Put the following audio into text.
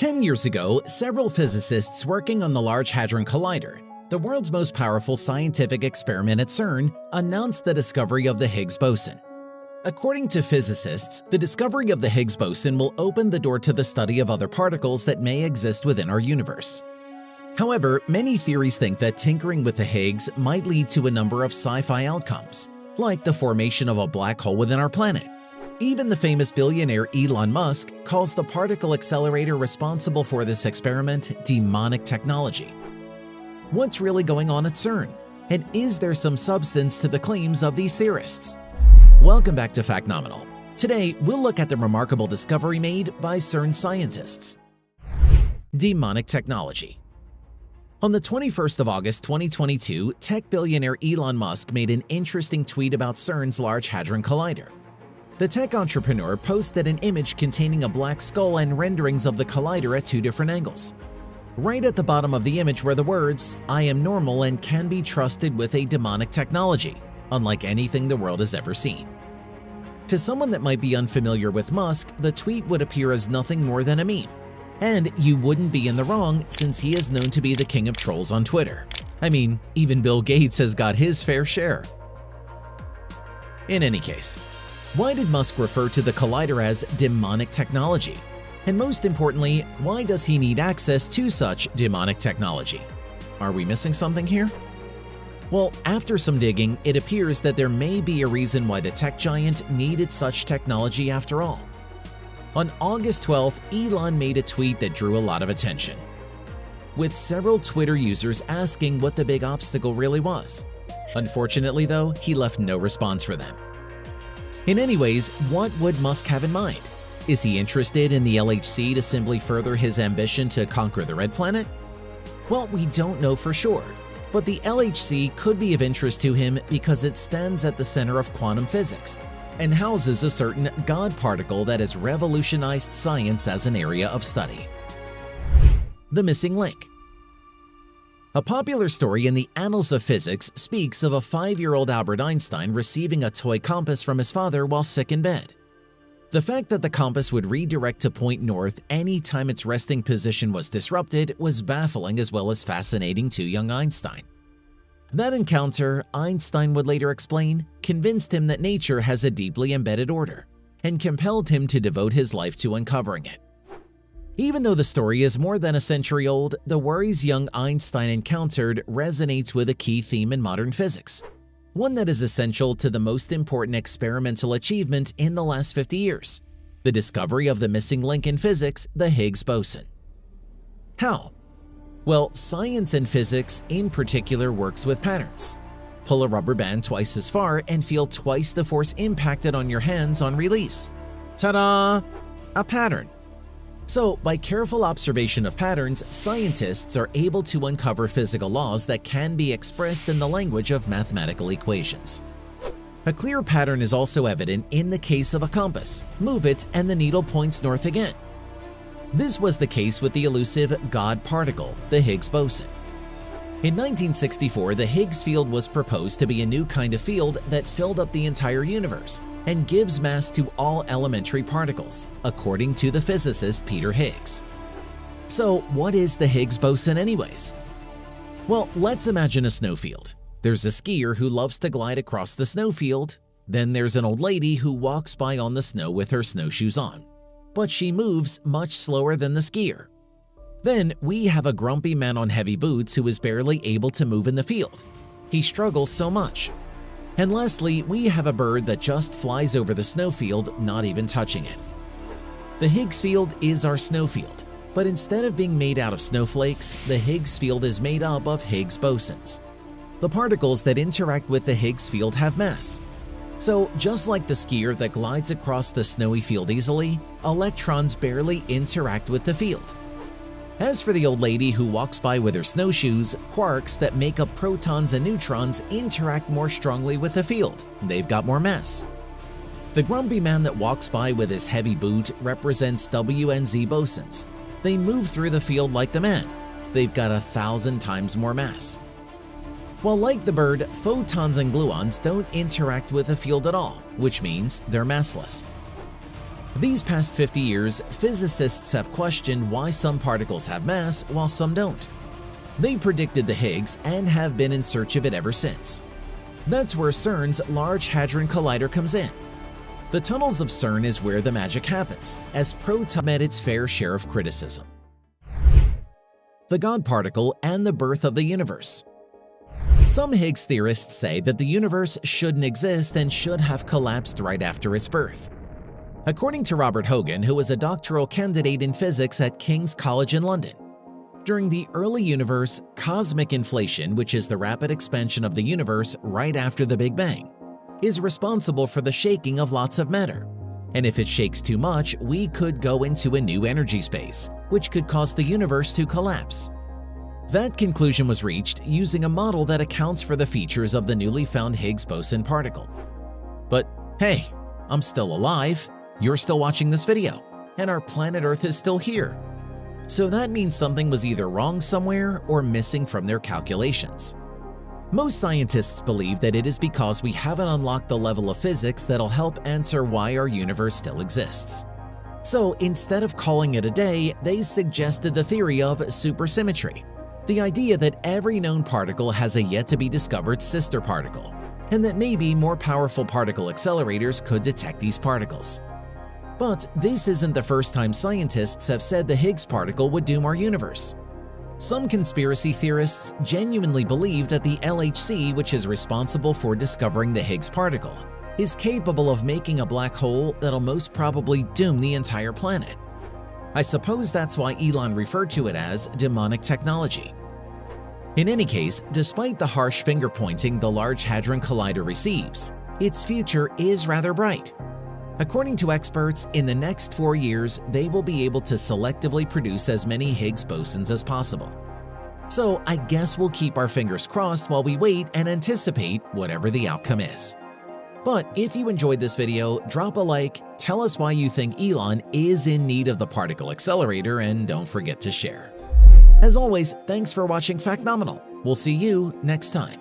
10 years ago, several physicists working on the Large Hadron Collider, the world's most powerful scientific experiment at CERN, announced the discovery of the Higgs Boson. According to physicists, the discovery of the Higgs Boson will open the door to the study of other particles that may exist within our universe. However, many theories think that tinkering with the Higgs might lead to a number of sci-fi outcomes, like the formation of a black hole within our planet. Even the famous billionaire Elon Musc calls the particle accelerator responsible for this experiment demonic technology. What's really going on at CERN? And is there some substance to the claims of these theorists? Welcome back to Factnominal. Today, we'll look at the remarkable discovery made by CERN scientists. Demonic technology. On the 21st of August 2022, tech billionaire Elon Musc made an interesting tweet about CERN's Large Hadron Collider. The tech entrepreneur posted an image containing a black skull and renderings of the collider at two different angles. Right at the bottom of the image were the words, "I am normal and can be trusted with a demonic technology, unlike anything the world has ever seen." To someone that might be unfamiliar with Musk, the tweet would appear as nothing more than a meme. And you wouldn't be in the wrong since he is known to be the king of trolls on Twitter. I mean, even Bill Gates has got his fair share. In any case, why did Musk refer to the collider as demonic technology? And most importantly, why does he need access to such demonic technology? Are we missing something here? Well, after some digging, it appears that there may be a reason why the tech giant needed such technology after all. On August 12th, Elon made a tweet that drew a lot of attention, with several Twitter users asking what the big obstacle really was. Unfortunately though, he left no response for them. In any ways, what would Musk have in mind? Is he interested in the LHC to simply further his ambition to conquer the Red Planet? Well, we don't know for sure, but the LHC could be of interest to him because it stands at the center of quantum physics and houses a certain God particle that has revolutionized science as an area of study. The missing link. A popular story in the annals of physics speaks of a 5-year-old Albert Einstein receiving a toy compass from his father while sick in bed. The fact that the compass would redirect to point north anytime its resting position was disrupted was baffling as well as fascinating to young Einstein. That encounter, Einstein would later explain, convinced him that nature has a deeply embedded order and compelled him to devote his life to uncovering it. Even though the story is more than a century old, the worries young Einstein encountered resonates with a key theme in modern physics, one that is essential to the most important experimental achievement in the last 50 years, the discovery of the missing link in physics, the Higgs Boson. How? Well, science and physics in particular works with patterns. Pull a rubber band twice as far and feel twice the force impacted on your hands on release. Ta-da! A pattern. So, by careful observation of patterns, scientists are able to uncover physical laws that can be expressed in the language of mathematical equations. A clear pattern is also evident in the case of a compass. Move it and the needle points north again. This was the case with the elusive God particle, the Higgs Boson. In 1964, the Higgs field was proposed to be a new kind of field that filled up the entire universe and gives mass to all elementary particles, according to the physicist Peter Higgs. So, what is the Higgs Boson anyways? Well, let's imagine a snowfield. There's a skier who loves to glide across the snowfield. Then there's an old lady who walks by on the snow with her snowshoes on, but she moves much slower than the skier. Then we have a grumpy man on heavy boots who is barely able to move in the field. He struggles so much. And lastly, we have a bird that just flies over the snowfield, not even touching it. The Higgs field is our snowfield, but instead of being made out of snowflakes, the Higgs field is made up of Higgs bosons. The particles that interact with the Higgs field have mass. So, just like the skier that glides across the snowy field easily, electrons barely interact with the field. As for the old lady who walks by with her snowshoes, quarks that make up protons and neutrons interact more strongly with the field. They've got more mass. The grumpy man that walks by with his heavy boot represents W and Z bosons. They move through the field like the man. They've got 1,000 times more mass. While like the bird, photons and gluons don't interact with the field at all, which means they're massless. These past 50 years, physicists have questioned why some particles have mass while some don't. They predicted the Higgs and have been in search of it ever since. That's where CERN's Large Hadron Collider comes in. The tunnels of CERN is where the magic happens, as protons met its fair share of criticism. The God particle and the birth of the universe. Some Higgs theorists say that the universe shouldn't exist and should have collapsed right after its birth. According to Robert Hogan, who was a doctoral candidate in physics at King's College in London, during the early universe, cosmic inflation, which is the rapid expansion of the universe right after the Big Bang, is responsible for the shaking of lots of matter. And if it shakes too much, we could go into a new energy space, which could cause the universe to collapse. That conclusion was reached using a model that accounts for the features of the newly found Higgs boson particle. But hey, I'm still alive, you're still watching this video, and our planet Earth is still here. So that means something was either wrong somewhere or missing from their calculations. Most scientists believe that it is because we haven't unlocked the level of physics that'll help answer why our universe still exists. So instead of calling it a day, they suggested the theory of supersymmetry, the idea that every known particle has a yet-to-be-discovered sister particle, and that maybe more powerful particle accelerators could detect these particles. But this isn't the first time scientists have said the Higgs particle would doom our universe. Some conspiracy theorists genuinely believe that the LHC, which is responsible for discovering the Higgs particle, is capable of making a black hole that'll most probably doom the entire planet. I suppose that's why Elon referred to it as demonic technology. In any case, despite the harsh finger-pointing the Large Hadron Collider receives, its future is rather bright. According to experts, in the next 4 years, they will be able to selectively produce as many Higgs bosons as possible. So I guess we'll keep our fingers crossed while we wait and anticipate whatever the outcome is. But if you enjoyed this video, drop a like, tell us why you think Elon is in need of the particle accelerator, and don't forget to share. As always, thanks for watching Factnominal. We'll see you next time.